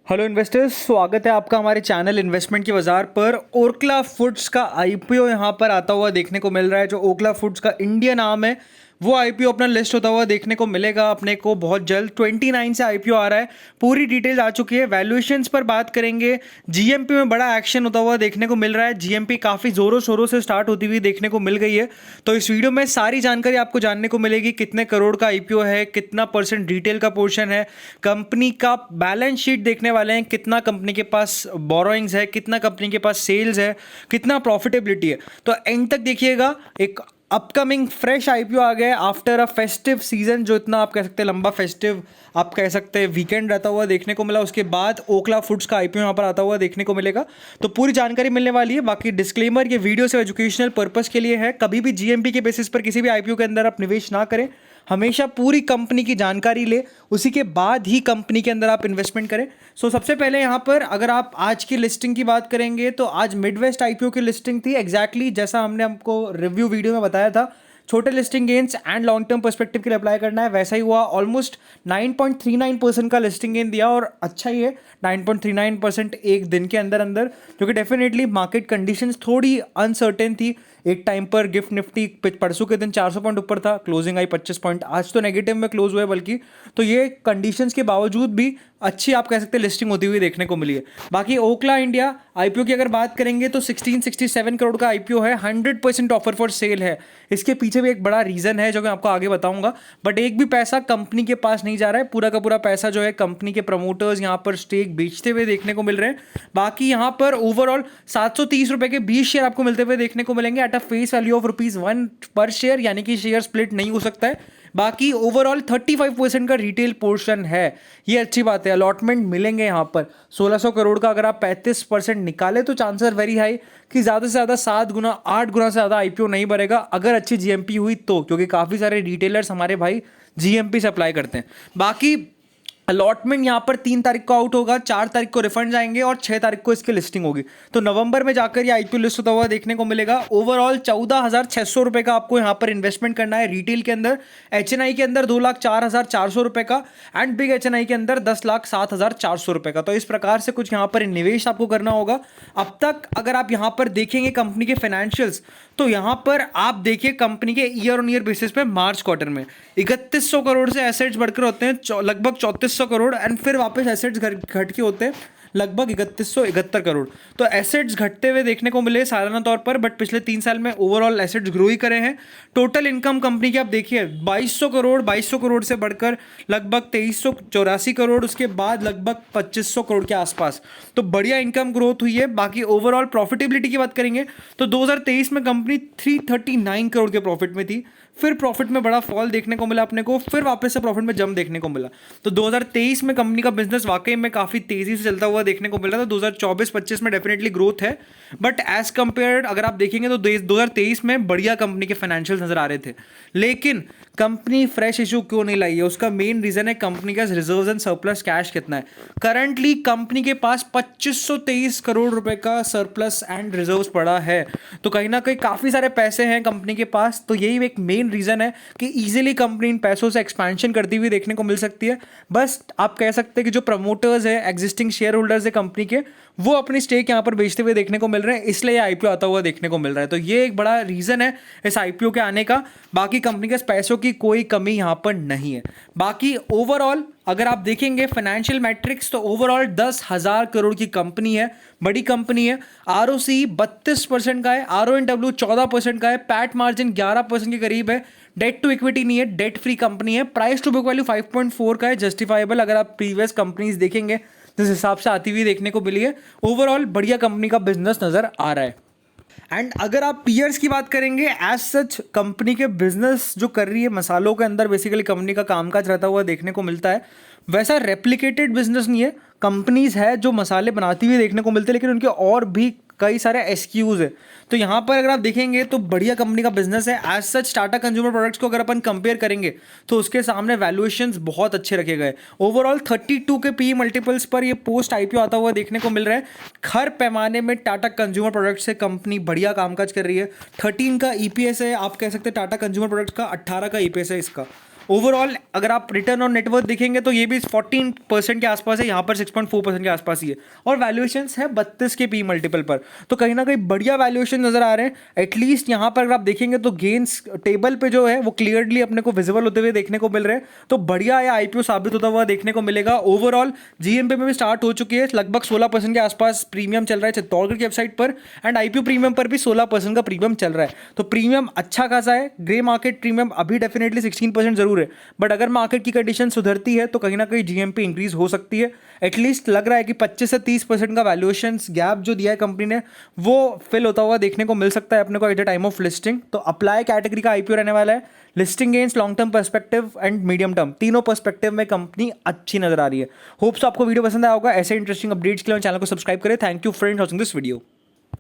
Hello investors, स्वागत है आपका हमारे चैनल इन्वेस्टमेंट के बाजार पर। ओरकला फूड्स का आईपीओ यहां पर आता हुआ देखने को मिल रहा है। जो ओरकला फूड्स का इंडिया नाम है वो आईपीओ अपना लिस्ट होता हुआ देखने को मिलेगा अपने को बहुत जल्द। 29 से आईपीओ आ रहा है, पूरी डिटेल आ चुकी है। वैल्यूएशंस पर बात करेंगे, जीएमपी में बड़ा एक्शन होता हुआ देखने को मिल रहा है। जीएमपी काफ़ी ज़ोरों शोरों से स्टार्ट होती हुई देखने को मिल गई है। तो इस वीडियो में सारी जानकारी आपको जानने को मिलेगी, कितने करोड़ का आईपीओ है, कितना परसेंट रिटेल का पोर्शन है, कंपनी का बैलेंस शीट देखने वाले हैं, कितना कंपनी के पास बोरोइंग्स है, कितना कंपनी के पास सेल्स है, कितना प्रॉफिटेबिलिटी है। तो एंड तक देखिएगा। एक अपकमिंग फ्रेश आईपीओ आ गया आफ्टर अ फेस्टिव सीजन, जो इतना आप कह सकते हैं लंबा फेस्टिव आप कह सकते हैं वीकेंड रहता हुआ देखने को मिला। उसके बाद ओरकला फूड्स का आईपीओ यहाँ पर आता हुआ देखने को मिलेगा। तो पूरी जानकारी मिलने वाली है। बाकी डिस्क्लेमर, ये वीडियो सिर्फ एजुकेशनल पर्पस के लिए है। कभी भी जीएमपी के बेसिस पर किसी भी आईपीओ के अंदर आप निवेश ना करें। हमेशा पूरी कंपनी की जानकारी ले, उसी के बाद ही कंपनी के अंदर आप इन्वेस्टमेंट करें। सबसे पहले यहाँ पर अगर आप आज की लिस्टिंग की बात करेंगे तो आज मिडवेस्ट आईपीओ की लिस्टिंग थी। एग्जैक्टली जैसा हमने आपको रिव्यू वीडियो में बताया था, छोटे listing gains and long term perspective के लिए अप्लाई करना है, वैसा ही हुआ। ऑलमोस्ट 9.39% का लिस्टिंग गेन दिया और अच्छा ही है 9.39% एक दिन के अंदर अंदर, जो कि डेफिनेटली मार्केट कंडीशंस थोड़ी अनसर्टेन थी। एक टाइम पर गिफ्ट निफ्टी परसों के दिन 400 पॉइंट ऊपर था, क्लोजिंग आई 25 पॉइंट, आज तो नेगेटिव में क्लोज हुआ है बल्कि। तो ये कंडीशंस के बावजूद भी अच्छी आप कह सकते हैं लिस्टिंग होती हुई देखने को मिली है। बाकी ओरकला इंडिया आईपीओ की अगर बात करेंगे तो 1667 करोड़ का आईपीओ है, 100% ऑफर फॉर सेल है। इसके पीछे भी एक बड़ा रीजन है जो मैं आपको आगे बताऊंगा। बट एक भी पैसा कंपनी के पास नहीं जा रहा है, पूरा का पूरा पैसा जो है कंपनी के प्रमोटर्स यहाँ पर स्टेक बेचते हुए देखने को मिल रहे हैं। बाकी यहाँ पर ओवरऑल 730 रुपए के 20 शेयर आपको मिलते हुए देखने को मिलेंगे at a face value of ₹1 पर शेयर, यानी कि शेयर स्प्लिट नहीं हो सकता है। बाकी ओवरऑल 35% का रिटेल पोर्शन है, ये अच्छी बात है। अलॉटमेंट मिलेंगे यहाँ पर 1600 करोड़ का। अगर आप 35% निकाले तो चांसेस वेरी हाई कि ज़्यादा से ज़्यादा 7 गुना 8 गुना से ज़्यादा आईपीओ नहीं भरेगा, अगर अच्छी जीएमपी हुई तो, क्योंकि काफ़ी सारे रिटेलर्स हमारे भाई जीएमपी से अप्लाई करते हैं। बाकी अलॉटमेंट यहाँ पर 3 तारीख को आउट होगा, 4 तारीख को रिफंड आएंगे और 6 तारीख को इसकी लिस्टिंग होगी। तो नवंबर में जाकर ये आईपीओ लिस्ट होता हुआ देखने को मिलेगा। ओवरऑल 14,600 रुपए का आपको यहाँ पर इन्वेस्टमेंट करना है रिटेल के अंदर। एचएनआई के अंदर 2,04,400 रुपए का एंड बिग एचएनआई के अंदर 10,07,400 रुपए का। तो इस प्रकार से कुछ यहाँ पर निवेश आपको करना होगा। अब तक अगर आप यहाँ पर देखेंगे कंपनी के फाइनेंशियल्स, तो यहाँ पर आप देखिए कंपनी के ईयर ऑन ईयर बेसिस पे मार्च क्वार्टर में 3100 करोड़ से एसेट्स बढ़कर होते हैं लगभग 3400 करोड़ एंड फिर वापस एसेट्स घट के होते हैं लगभग 3171 करोड़। तो एसेट्स घटते हुए देखने को मिले सालाना तौर पर, बट पिछले 3 साल में ओवरऑल एसेट्स ग्रो ही करे हैं। टोटल इनकम कंपनी की आप देखिए 2200 करोड़ से बढ़कर लगभग 2384 करोड़, उसके बाद लगभग 2500 करोड़ के आसपास। तो बढ़िया इनकम ग्रोथ हुई है। बाकी ओवरऑल प्रॉफिटेबिलिटी की बात करेंगे तो 2023 में कंपनी 339 करोड़ के प्रॉफिट में थी, फिर प्रॉफिट में बड़ा फॉल देखने को मिला अपने को, फिर वापस से प्रॉफिट में जंप देखने को मिला। तो 2023 में कंपनी का बिजनेस वाकई में काफ़ी तेज़ी से चलता हुआ देखने को मिला था। 2024-25 में डेफिनेटली ग्रोथ है, बट एज कंपेयर्ड अगर आप देखेंगे तो 2023 में बढ़िया कंपनी के फाइनेंशियल नजर आ रहे थे। लेकिन कंपनी फ्रेश इशू क्यों नहीं लाई है, उसका मेन रीजन है कंपनी का रिजर्व्स एंड सरप्लस कैश कितना है। करंटली कंपनी के पास 2523 करोड़ रुपए का सरप्लस एंड रिजर्व्स पड़ा है। तो कहीं ना कहीं काफ़ी सारे पैसे हैं कंपनी के पास। तो यही एक मेन रीजन है कि इजीली कंपनी इन पैसों से एक्सपेंशन करती हुई देखने को मिल सकती है। बस आप कह सकते हैं कि जो प्रमोटर्स है, एग्जिस्टिंग शेयर होल्डर्स है कंपनी के, वो अपनी स्टेक यहाँ पर बेचते हुए देखने को मिल रहे हैं, इसलिए आईपीओ आता हुआ देखने को मिल रहा है। तो ये एक बड़ा रीजन है इस आईपीओ के आने का। बाकी कंपनी के पैसों की कोई कमी यहाँ पर नहीं है। बाकी ओवरऑल अगर आप देखेंगे फाइनेंशियल मैट्रिक्स तो ओवरऑल 10,000 करोड़ की कंपनी है, बड़ी कंपनी है। आरओसी 32% का है, आरओएनडब्ल्यू 14% का है, पैट मार्जिन 11% के करीब है। डेट टू इक्विटी नहीं है, डेट फ्री कंपनी है। प्राइस टू बुक वैल्यू 5.4 का है, जस्टिफाइबल अगर आप प्रीवियस कंपनीज देखेंगे जिस हिसाब से आती हुई देखने को मिली है। ओवरऑल बढ़िया कंपनी का बिजनेस नजर आ रहा है। एंड अगर आप पीयर्स की बात करेंगे, एज सच कंपनी के बिजनेस जो कर रही है, मसालों के अंदर बेसिकली कंपनी का कामकाज रहता हुआ देखने को मिलता है। वैसा रेप्लिकेटेड बिजनेस नहीं है, कंपनीज है जो मसाले बनाती हुई देखने को मिलते हैं, लेकिन उनके और भी कई सारे एसक्यूज है। तो यहाँ पर अगर आप देखेंगे तो बढ़िया कंपनी का बिजनेस है। As such Tata consumer products को अगर अपन कंपेयर करेंगे तो उसके सामने वैल्यूएशंस बहुत अच्छे रखे गए। ओवरऑल 32 के पी मल्टीपल्स पर ये पोस्ट आईपीओ आता हुआ देखने को मिल रहा है। हर पैमाने में टाटा कंज्यूमर प्रोडक्ट्स से कंपनी बढ़िया कामकाज कर रही है। 13 का ईपीएस है, आप कह सकते हैं टाटा कंज्यूमर प्रोडक्ट्स का 18 का ईपीएस है इसका। ओवरऑल अगर आप रिटर्न ऑन नेटवर्थ देखेंगे तो ये भी 14% के आसपास है, यहाँ पर 6.4% के आसपास ही है, और वैल्यूएशन है 32 के पी मल्टीपल पर। तो कहीं ना कहीं बढ़िया वैल्यूएशन नजर आ रहे हैं। एटलीस्ट यहाँ पर अगर आप देखेंगे तो गेन्स टेबल पे जो है वो क्लियरली अपने को विजिबल होते हुए देखने को मिल रहे हैं। तो बढ़िया ये आईपीओ साबित होता हुआ देखने को मिलेगा। ओवरऑल जीएमपी में भी स्टार्ट हो चुकी है, लगभग 16% के आसपास प्रीमियम चल रहा है चित्तौड़गढ़ की वेबसाइट पर, एंड आईपीओ प्रीमियम पर भी 16% का प्रीमियम चल रहा है। तो प्रीमियम अच्छा खासा है। ग्रे मार्केट प्रीमियम अभी डेफिनेटली 16% जरूर है, बट अगर मार्केट की कंडीशन सुधरती है तो कहीं ना कहीं जीएमपी इंक्रीज हो सकती है। एटलीस्ट लग रहा है कि 25 से 30% का वैल्यूएशन गैप जो दिया है कंपनी ने वो फिल होता हुआ देखने को मिल सकता है अपने को at the time of listing. तो अप्लाई कैटेगरी का आईपीओ रहने वाला है। Listing gains, long term perspective and medium term, तीनों पर्सपेक्टिव में कंपनी अच्छी नजर आ रही है। होप्स आपको वीडियो पसंद आया होगा। ऐसे इंटरेस्टिंग अपडेट्स के लिए चैनल को सब्सक्राइब करें। Thank you friends watching this video.